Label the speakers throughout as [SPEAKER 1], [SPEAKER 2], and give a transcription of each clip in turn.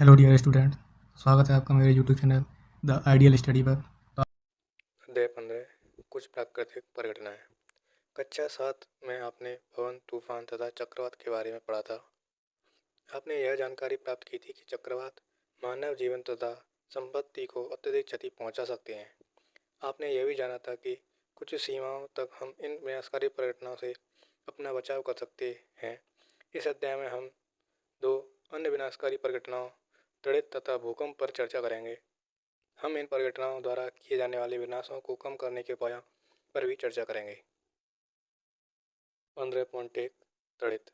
[SPEAKER 1] Hello dear student, स्वागत है आपका मेरे YouTube channel the ideal study पर।
[SPEAKER 2] अध्याय 15 कुछ प्राकृतिक परिघटनाएं। कक्षा 7 में आपने पवन, तूफान तथा चक्रवात के बारे में पढ़ा था। आपने यह जानकारी प्राप्त की थी कि चक्रवात मानव जीवन तथा संपत्ति को अत्यधिक क्षति पहुंचा सकते हैं। आपने यह भी जाना था कि कुछ सीमाओं तक हम इन विनाशकारी परिघटनाओं से अपना बचाव कर सकते हैं। इस अध्याय में हम दो अन्य विनाशकारी परिघटनाओं त्वरित तथा भूकंप पर चर्चा करेंगे। हम इन परिघटनाओं द्वारा किए जाने वाले विनाशों को कम करने के उपायों पर भी चर्चा करेंगे। 15.1 त्वरित।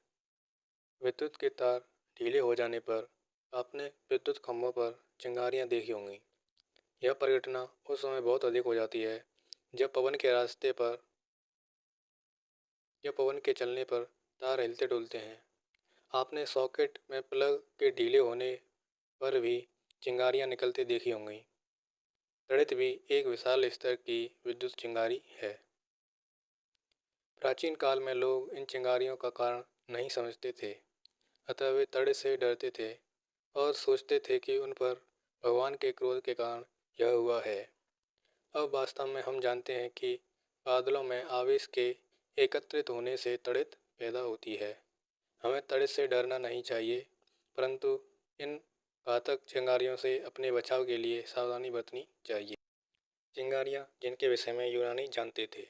[SPEAKER 2] विद्युत के तार ढीले हो जाने पर आपने विद्युत खंभों पर चिंगारियां देखी होंगी। यह परिघटना उस समय बहुत अधिक हो जाती है जब पवन के रास्ते पर या पवन के चलने पर तार हिलते डुलते हैं। आपने सॉकेट में प्लग के ढीले होने पर भी चिंगारियां निकलते देखी होंगी। त्वरित भी एक विशाल स्तर की विद्युत चिंगारी है। प्राचीन काल में लोग इन चिंगारियों का कारण नहीं समझते थे, अतः वे तड़े से डरते थे और सोचते थे कि उन पर भगवान के क्रोध के कारण यह हुआ है। अब वास्तव में हम जानते हैं कि बादलों में आवेश के एकत्रित होने से तड़ित पैदा होती है। हमें तड़ित से डरना नहीं चाहिए, परंतु इन घातक चिंगारियों से अपने बचाव के लिए सावधानी बरतनी चाहिए। चिंगारियाँ जिनके विषय में यूनानी जानते थे।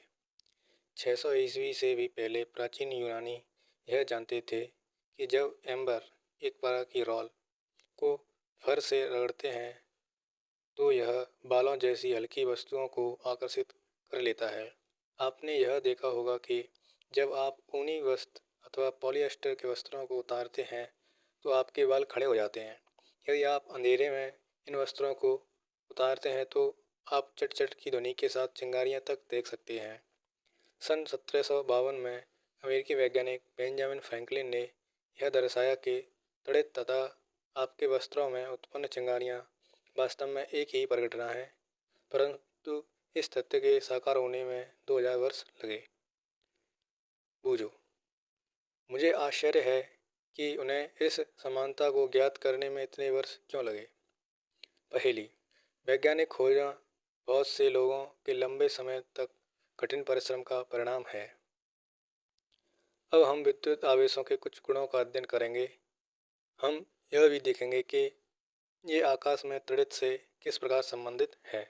[SPEAKER 2] 600 ईस्वी से भी पहले प्राचीन यूनानी यह जानते थे कि जब एम्बर एक प्रकार की रॉल को फर से रगड़ते हैं तो यह बालों जैसी हल्की वस्तुओं को आकर्षित कर लेता है। आपने यह देखा होगा कि जब आप ऊनी वस्त्र अथवा पॉलिएस्टर के वस्त्रों को उतारते हैं तो आपके बाल खड़े हो जाते हैं। यदि आप अंधेरे में इन वस्त्रों को उतारते हैं तो आप चट चट की ध्वनि के साथ चिंगारियां तक देख सकते हैं। सन 1752 में अमेरिकी वैज्ञानिक बेंजामिन फ्रैंकलिन ने यह दर्शाया कि तड़ित तथा आपके वस्त्रों में उत्पन्न चिंगारियां वास्तव में एक ही परिघटना है, परंतु इस तथ्य के साकार होने में 2000 वर्ष लगे। बूझो। मुझे आश्चर्य है कि उन्हें इस समानता को ज्ञात करने में इतने वर्ष क्यों लगे। पहेली। वैज्ञानिक खोजना बहुत से लोगों के लंबे समय तक कठिन परिश्रम का परिणाम है। अब हम विद्युत आवेशों के कुछ गुणों का अध्ययन करेंगे। हम यह भी देखेंगे कि ये आकाश में त्वरित से किस प्रकार संबंधित है।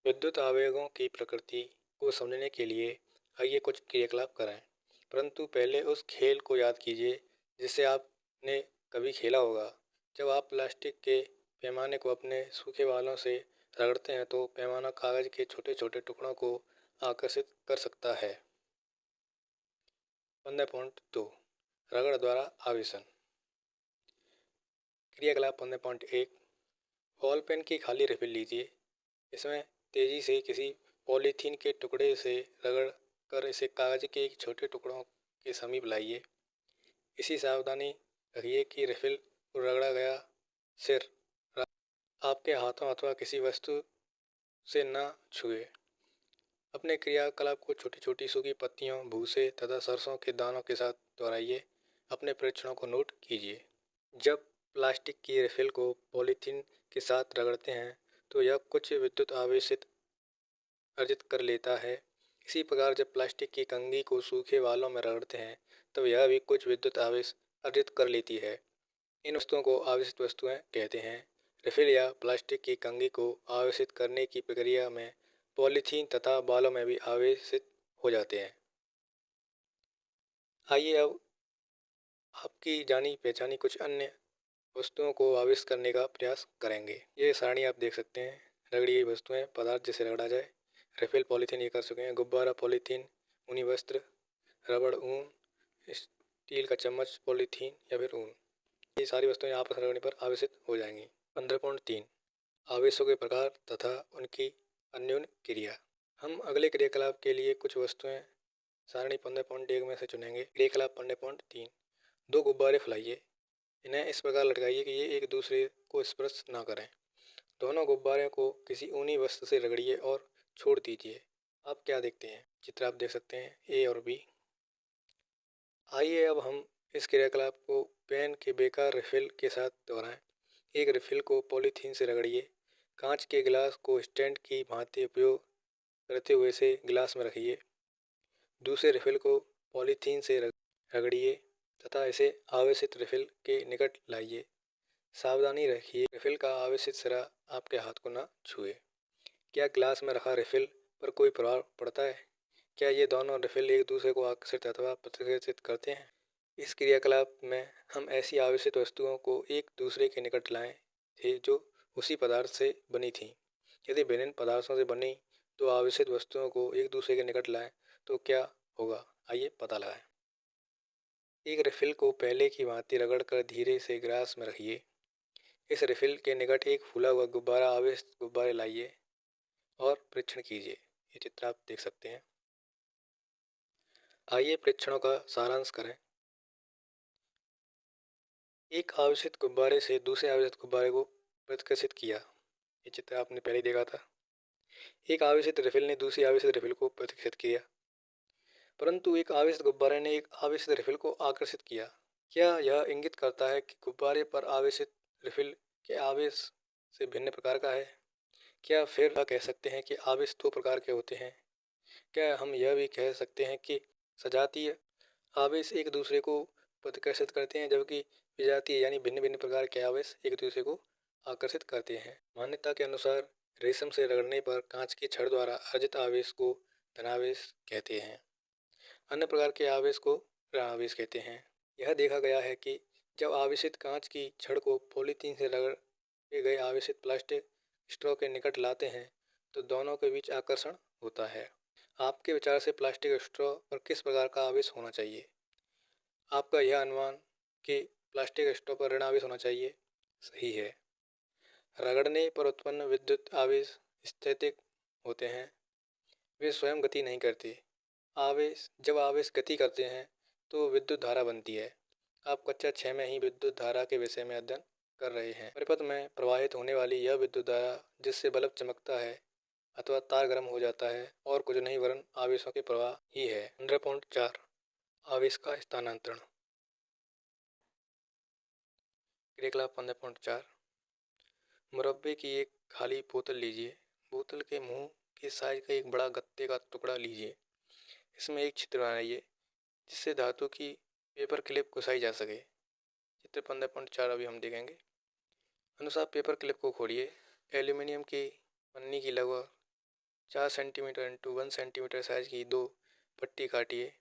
[SPEAKER 2] विद्युत आवेगों की प्रकृति को समझने के लिए आइए कुछ क्रियाकलाप करें, परंतु पहले उस खेल को याद कीजिए जिसे आपने कभी खेला होगा। जब आप प्लास्टिक के पैमाने को अपने सूखे बालों से रगड़ते हैं तो पैमाना कागज के छोटे छोटे टुकड़ों को आकर्षित कर सकता है। 15.2 रगड़ द्वारा आवेशन। क्रियाकलाप 15.1 बॉल पेन की खाली रिफिल लीजिए। इसमें तेजी से किसी पॉलीथीन के टुकड़े से रगड़ कर इसे कागज के एक छोटे टुकड़ों के समीप लाइए। इसी सावधानी रखिए कि रिफिल को रगड़ा गया सिर आपके हाथों अथवा किसी वस्तु से न छुए। अपने क्रियाकलाप को छोटी छोटी सूखी पत्तियों, भूसे तथा सरसों के दानों के साथ दोहराइए। अपने परीक्षणों को नोट कीजिए। जब प्लास्टिक की रिफिल को पॉलीथीन के साथ रगड़ते हैं तो यह कुछ विद्युत आवेशित अर्जित कर लेता है। इसी प्रकार जब प्लास्टिक की कंघी को सूखे बालों में रगड़ते हैं तब यह भी कुछ विद्युत आवेश अर्जित कर लेती है। इन वस्तुओं को आवेशित वस्तुएं कहते हैं। रिफिल या प्लास्टिक की कंघी को आवेशित करने की प्रक्रिया में पॉलीथीन तथा बालों में भी आवेशित हो जाते हैं। आइए अब आपकी जानी पहचानी कुछ अन्य वस्तुओं को आवेशित करने का प्रयास करेंगे। ये सारणी आप देख सकते हैं। रगड़ी हुई वस्तुएं, पदार्थ जिसे रगड़ा जाए। रिफिल पॉलीथीन ये कर चुके हैं। गुब्बारा पॉलीथीन, ऊनी वस्त्र, रबड़, ऊन, स्टील का चम्मच, पॉलीथीन या फिर ऊन। ये सारी वस्तुएं आपस में रगड़ने पर आवेशित हो जाएंगी। 15.3 आवेशों के प्रकार तथा उनकी अन्योन्य क्रिया। हम अगले क्रियाकलाप के लिए कुछ वस्तुएं सारणी 15.1 में से चुनेंगे। क्रियाकलाप 15.3 दो गुब्बारे फैलाइए। इन्हें इस प्रकार लटकाइए कि ये एक दूसरे को स्पर्श ना करें। दोनों गुब्बारे को किसी ऊनी वस्तु से रगड़िए और छोड़ दीजिए। आप क्या देखते हैं? चित्र आप देख सकते हैं, ए और बी। आइए अब हम इस क्रियाकलाप को पेन के बेकार रिफिल के साथ दोहराएं। एक रिफिल को पॉलीथीन से रगड़िए। कांच के गिलास को स्टैंड की भांति उपयोग करते हुए इसे गिलास में रखिए। दूसरे रिफिल को पॉलीथीन से रगड़िए तथा इसे आवेशित रिफिल के निकट लाइए। सावधानी रखिए रिफिल का आवेशित सिरा आपके हाथ को न छुए। क्या ग्लास में रखा रिफिल पर कोई प्रभाव पड़ता है? क्या ये दोनों रिफिल एक दूसरे को आकर्षित अथवा प्रतिकर्षित करते हैं? इस क्रियाकलाप में हम ऐसी आवेशित वस्तुओं को एक दूसरे के निकट लाए थे जो उसी पदार्थ से बनी थी। यदि विभिन्न पदार्थों से बनी तो आवेशित वस्तुओं को एक दूसरे के निकट लाएं तो क्या होगा, आइए पता लगाएं। एक रिफिल को पहले की भांति रगड़कर धीरे से गिलास में रखिए। इस रिफिल के निकट एक फूला हुआ गुब्बारा आवेशित गुब्बारे लाइए और परीक्षण कीजिए। ये चित्र आप देख सकते हैं। आइए परीक्षणों का सारांश करें। एक आवेशित गुब्बारे से दूसरे आवेशित गुब्बारे को प्रतिकर्षित किया। ये चित्र आपने पहले देखा था। एक आवेशित रिफिल ने दूसरी आवेशित रिफिल को प्रतिकर्षित किया, परंतु एक आवेशित गुब्बारे ने एक आवेशित रिफिल को आकर्षित किया। क्या यह इंगित करता है कि गुब्बारे पर आवेशित रिफिल के आवेश से भिन्न प्रकार का है? क्या फिर कह सकते हैं कि आवेश दो प्रकार के होते हैं? क्या हम यह भी कह सकते हैं कि सजातीय आवेश एक दूसरे को प्रतिकर्षित करते हैं जबकि विजातीय यानी भिन्न भिन्न प्रकार के आवेश एक दूसरे को आकर्षित करते हैं? मान्यता के अनुसार रेशम से रगड़ने पर कांच की छड़ द्वारा अर्जित आवेश को धनावेश कहते हैं। अन्य प्रकार के आवेश को ऋणावेश कहते हैं। यह देखा गया है कि जब आवेशित कांच की छड़ को पॉलीथीन से रगड़े गए आवेशित प्लास्टिक स्ट्रॉ के निकट लाते हैं तो दोनों के बीच आकर्षण होता है। आपके विचार से प्लास्टिक स्ट्रॉ पर किस प्रकार का आवेश होना चाहिए? आपका यह अनुमान कि प्लास्टिक स्ट्रॉ पर ऋणावेश होना चाहिए सही है। रगड़ने पर उत्पन्न विद्युत आवेश स्थैतिक होते हैं, वे स्वयं गति नहीं करते। जब आवेश गति करते हैं तो विद्युत धारा बनती है। आप कक्षा 6 में ही विद्युत धारा के विषय में अध्ययन कर रहे हैं। परिपथ में प्रवाहित होने वाली यह विद्युत धारा जिससे बल्ब चमकता है अथवा तार गर्म हो जाता है और कुछ नहीं वरन आवेशों के प्रवाह ही है। 15.4 आवेश का स्थानांतरण। क्रियाकलाप 15.4 मुरब्बे की एक खाली बोतल लीजिए। बोतल के मुंह के साइज का एक बड़ा गत्ते का टुकड़ा लीजिए। इसमें एक छिद्र बनाइए जिससे धातु की पेपर क्लिप घुसाई जा सके। चित्र 15.4 अभी हम देखेंगे। अनुसार पेपर क्लिप को खोलिए। एल्यूमिनियम की पन्नी की लगभग 4 सेंटीमीटर इंटू 1 सेंटीमीटर साइज की दो पट्टी काटिए।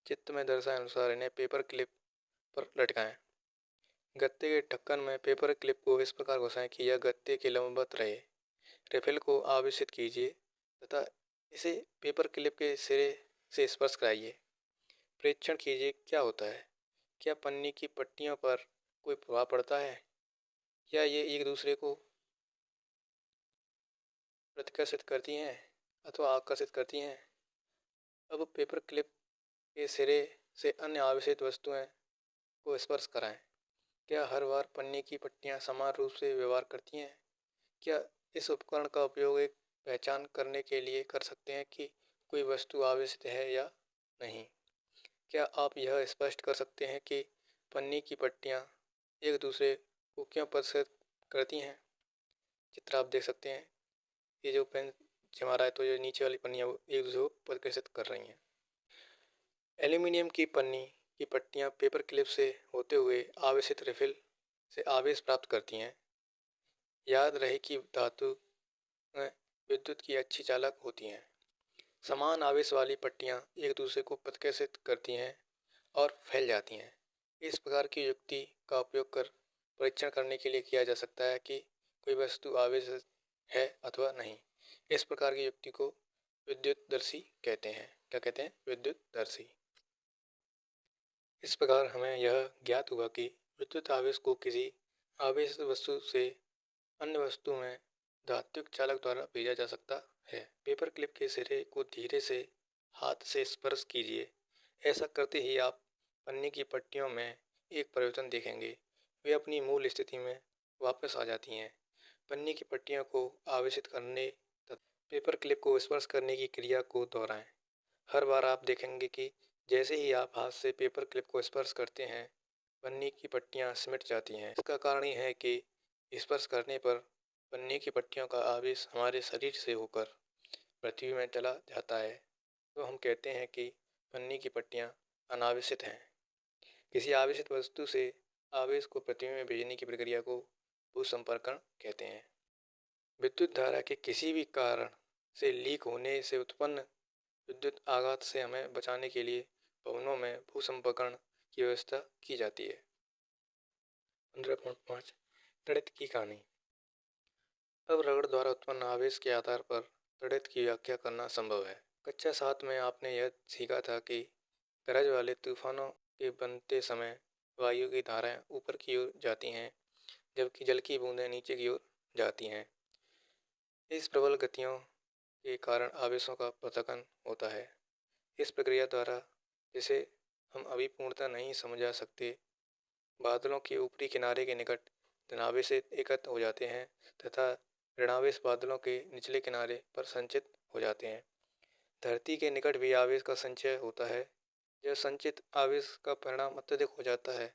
[SPEAKER 2] चित्र में दर्शाए अनुसार इन्हें पेपर क्लिप पर लटकाएं। गत्ते के ढक्कन में पेपर क्लिप को इस प्रकार घुसाएं कि यह गत्ते के लंबवत रहे। रिफिल को आवेशित कीजिए तथा इसे पेपर क्लिप के सिरे से स्पर्श कराइए। परीक्षण कीजिए क्या होता है। क्या पन्नी की पट्टियों पर कोई प्रभाव पड़ता है? क्या ये एक दूसरे को प्रतिकर्षित करती हैं अथवा आकर्षित करती हैं? अब पेपर क्लिप के सिरे से अन्य आवेशित वस्तुएं को स्पर्श कराएं। क्या हर बार पन्नी की पट्टियां समान रूप से व्यवहार करती हैं? क्या इस उपकरण का उपयोग एक पहचान करने के लिए कर सकते हैं कि कोई वस्तु आवेशित है या नहीं? क्या आप यह स्पष्ट कर सकते हैं कि पन्नी की पट्टियां एक दूसरे को क्यों प्रतिकर्षित करती हैं? चित्र आप देख सकते हैं। ये जो पेन जमा रहा है तो ये नीचे वाली पन्नियां एक दूसरे को प्रतिकर्षित कर रही हैं। एल्यूमिनियम की पन्नी की पट्टियां पेपर क्लिप से होते हुए आवेशित रिफिल से आवेश प्राप्त करती हैं। याद रहे कि धातु में विद्युत की अच्छी चालक होती हैं। समान आवेश वाली पट्टियां एक दूसरे को प्रतिकर्षित करती हैं और फैल जाती हैं। इस प्रकार की युक्ति का उपयोग कर परीक्षण करने के लिए किया जा सकता है कि कोई वस्तु आवेशित है अथवा नहीं। इस प्रकार की युक्ति को विद्युतदर्शी कहते हैं। क्या कहते हैं? विद्युतदर्शी। इस प्रकार हमें यह ज्ञात हुआ कि विद्युत आवेश को किसी आवेशित वस्तु से अन्य वस्तु में धात्विक चालक द्वारा भेजा जा सकता है। पेपर क्लिप के सिरे को धीरे से हाथ से स्पर्श कीजिए। ऐसा करते ही आप पन्नी की पट्टियों में एक परिवर्तन देखेंगे। वे अपनी मूल स्थिति में वापस आ जाती हैं। पन्नी की पट्टियों को आवेशित करने तथा पेपर क्लिप को स्पर्श करने की क्रिया को दोहराएं। हर बार आप देखेंगे कि जैसे ही आप हाथ से पेपर क्लिप को स्पर्श करते हैं पन्नी की पट्टियाँ सिमट जाती हैं। इसका कारण ये है कि स्पर्श करने पर पन्नी की पट्टियों का आवेश हमारे शरीर से होकर पृथ्वी में चला जाता है, तो हम कहते हैं कि पन्नी की पट्टियाँ अनावेशित हैं। किसी आवेशित वस्तु से आवेश को पृथ्वी में भेजने की प्रक्रिया को भूसंपर्कण कहते हैं। विद्युत धारा के किसी भी कारण से लीक होने से उत्पन्न विद्युत आघात से हमें बचाने के लिए भवनों में भूसंपर्कण की व्यवस्था की जाती है। 15.5 तड़ित की कहानी। अब रगड़ द्वारा उत्पन्न आवेश के आधार पर तड़ित की व्याख्या करना संभव है। कक्षा 7 में आपने यह सीखा था कि गरज वाले तूफानों के बनते समय वायु की धाराएं ऊपर की ओर जाती हैं, जबकि जल की बूंदें नीचे की ओर जाती हैं। इस प्रबल गतियों के कारण आवेशों का पृथक्करण होता है। इस प्रक्रिया द्वारा, जिसे हम अभी पूर्णतः नहीं समझा सकते, बादलों के ऊपरी किनारे के निकट धनावेश एकत्र हो जाते हैं तथा ऋणावेश बादलों के निचले किनारे पर संचित हो जाते हैं। धरती के निकट भी आवेश का संचय होता है। जब संचित आवेश का परिणाम अत्यधिक हो जाता है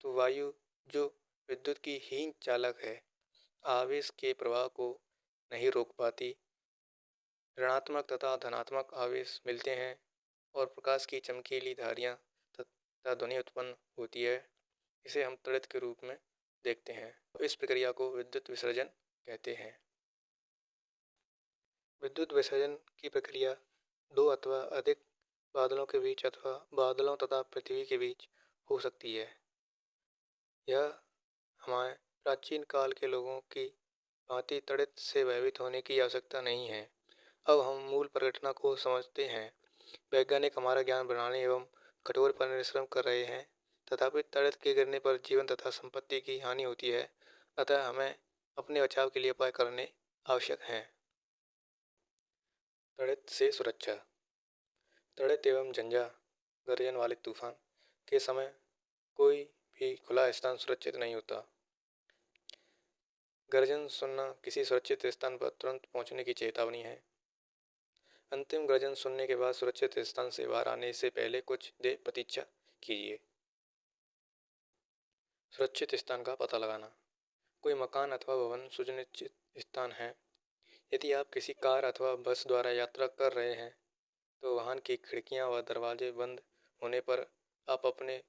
[SPEAKER 2] तो वायु, जो विद्युत की हीन चालक है, आवेश के प्रवाह को नहीं रोक पाती। ऋणात्मक तथा धनात्मक आवेश मिलते हैं और प्रकाश की चमकीली धारियाँ तथा ध्वनि उत्पन्न होती है। इसे हम तड़ित के रूप में देखते हैं। इस प्रक्रिया को विद्युत विसर्जन कहते हैं। विद्युत विसर्जन की प्रक्रिया दो अथवा अधिक बादलों के बीच अथवा बादलों तथा पृथ्वी के बीच हो सकती है। यह हमारे प्राचीन काल के लोगों की भांति तड़ित से भयभीत होने की आवश्यकता नहीं है। अब हम मूल परिघटना को समझते हैं। वैज्ञानिक हमारा ज्ञान बढ़ाने एवं कठोर परिश्रम कर रहे हैं, तथापि तड़ित के गिरने पर जीवन तथा संपत्ति की हानि होती है। अतः हमें अपने बचाव के लिए उपाय करने आवश्यक हैं। तड़ित से सुरक्षा। तड़ित एवं झंझा गर्जन वाले तूफान के समय कोई भी खुला स्थान सुरक्षित नहीं होता। गर्जन सुनना किसी सुरक्षित स्थान पर तुरंत पहुंचने की चेतावनी है। अंतिम गर्जन सुनने के बाद सुरक्षित स्थान से बाहर आने से पहले कुछ देर प्रतीक्षा कीजिए। सुरक्षित स्थान का पता लगाना। कोई मकान अथवा भवन सुनिश्चित स्थान है। यदि आप किसी कार अथवा बस द्वारा यात्रा कर रहे हैं तो वाहन की खिड़कियां व दरवाजे बंद होने पर आप अपने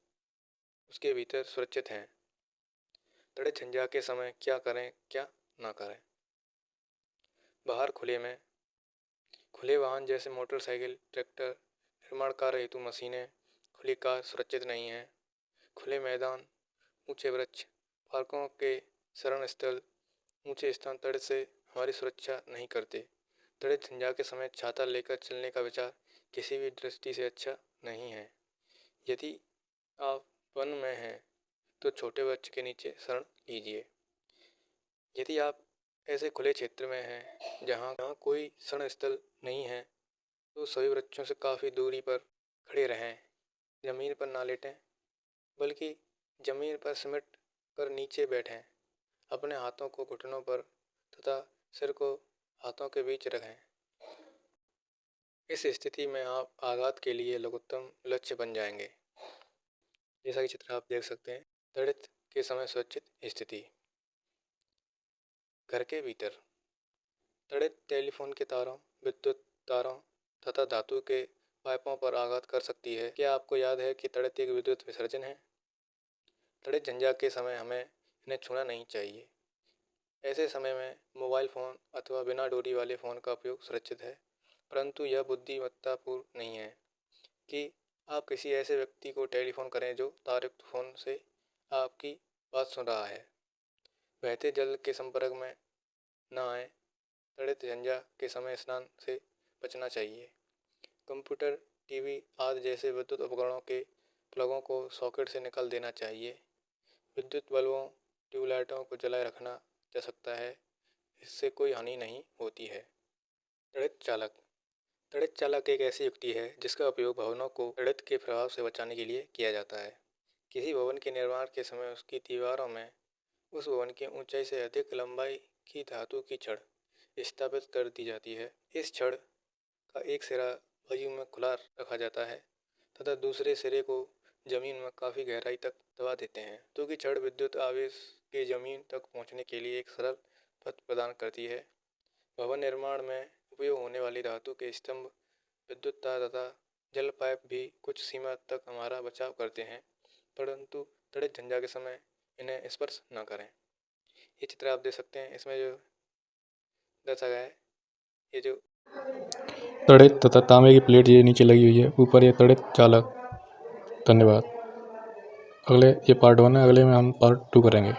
[SPEAKER 2] उसके भीतर सुरक्षित हैं। तड़ित झंझा के समय क्या करें, क्या ना करें। बाहर खुले वाहन जैसे मोटरसाइकिल, ट्रैक्टर, निर्माण कार्य हेतु मशीनें, खुली कार सुरक्षित नहीं है। खुले मैदान, ऊंचे वृक्ष, पार्कों के शरण स्थल, ऊंचे स्थान तड़ित से हमारी सुरक्षा नहीं करते। तड़ित झंझा के समय छाता लेकर चलने का विचार किसी भी दृष्टि से अच्छा नहीं है। यदि आप वन में हैं तो छोटे वृक्ष के नीचे शरण लीजिए। यदि आप ऐसे खुले क्षेत्र में हैं जहाँ कोई शरण स्थल नहीं है तो सभी वृक्षों से काफ़ी दूरी पर खड़े रहें। जमीन पर ना लेटें, बल्कि जमीन पर सिमट कर नीचे बैठें। अपने हाथों को घुटनों पर तथा सिर को हाथों के बीच रखें। इस स्थिति में आप आघात के लिए लघुत्तम लक्ष्य बन जाएंगे। जैसा कि चित्र आप देख सकते हैं। तड़ित के समय सुरक्षित स्थिति। घर के भीतर तड़ित टेलीफोन के तारों, विद्युत तारों तथा धातु के पाइपों पर आघात कर सकती है। क्या आपको याद है कि तड़ित एक विद्युत विसर्जन है? तड़ित झंझा के समय हमें इन्हें छूना नहीं चाहिए। ऐसे समय में मोबाइल फ़ोन अथवा बिना डोरी वाले फ़ोन का उपयोग सुरक्षित है, परंतु यह बुद्धिमत्तापूर्ण नहीं है कि आप किसी ऐसे व्यक्ति को टेलीफोन करें जो तारयुक्त फ़ोन से आपकी बात सुन रहा है। बहते जल के संपर्क में न आए। तड़ित झंझा के समय स्नान से बचना चाहिए। कंप्यूटर, टीवी आदि जैसे विद्युत उपकरणों के प्लगों को सॉकेट से निकाल देना चाहिए। विद्युत बल्बों, ट्यूबलाइटों को जलाए रखना जा सकता है, इससे कोई हानि नहीं होती है। तड़ित चालक। तड़ित चालक एक ऐसी युक्ति है जिसका उपयोग भवनों को तड़ित के प्रभाव से बचाने के लिए किया जाता है। किसी भवन के निर्माण के समय उसकी दीवारों में उस भवन की ऊंचाई से अधिक लंबाई की धातु की छड़ स्थापित कर दी जाती है। इस छड़ का एक सिरा वायु में खुला रखा जाता है तथा दूसरे सिरे को जमीन में काफ़ी गहराई तक दबा देते हैं, क्योंकि जड़ विद्युत आवेश के जमीन तक पहुंचने के लिए एक सरल पथ प्रदान करती है। भवन निर्माण में उपयोग होने वाली धातु के स्तंभ, विद्युत तार तथा जल पाइप भी कुछ सीमा तक हमारा बचाव करते हैं, परंतु त्वरित झंझा के समय इन्हें स्पर्श न करें। ये चित्र आप देख सकते हैं, इसमें जो दर्शाया गया है, ये जो
[SPEAKER 1] तड़ित तथा तांबे की प्लेट ये नीचे लगी हुई है, ऊपर ये तड़ित चालक। धन्यवाद। ये पार्ट 1 है, अगले में हम पार्ट 2 करेंगे।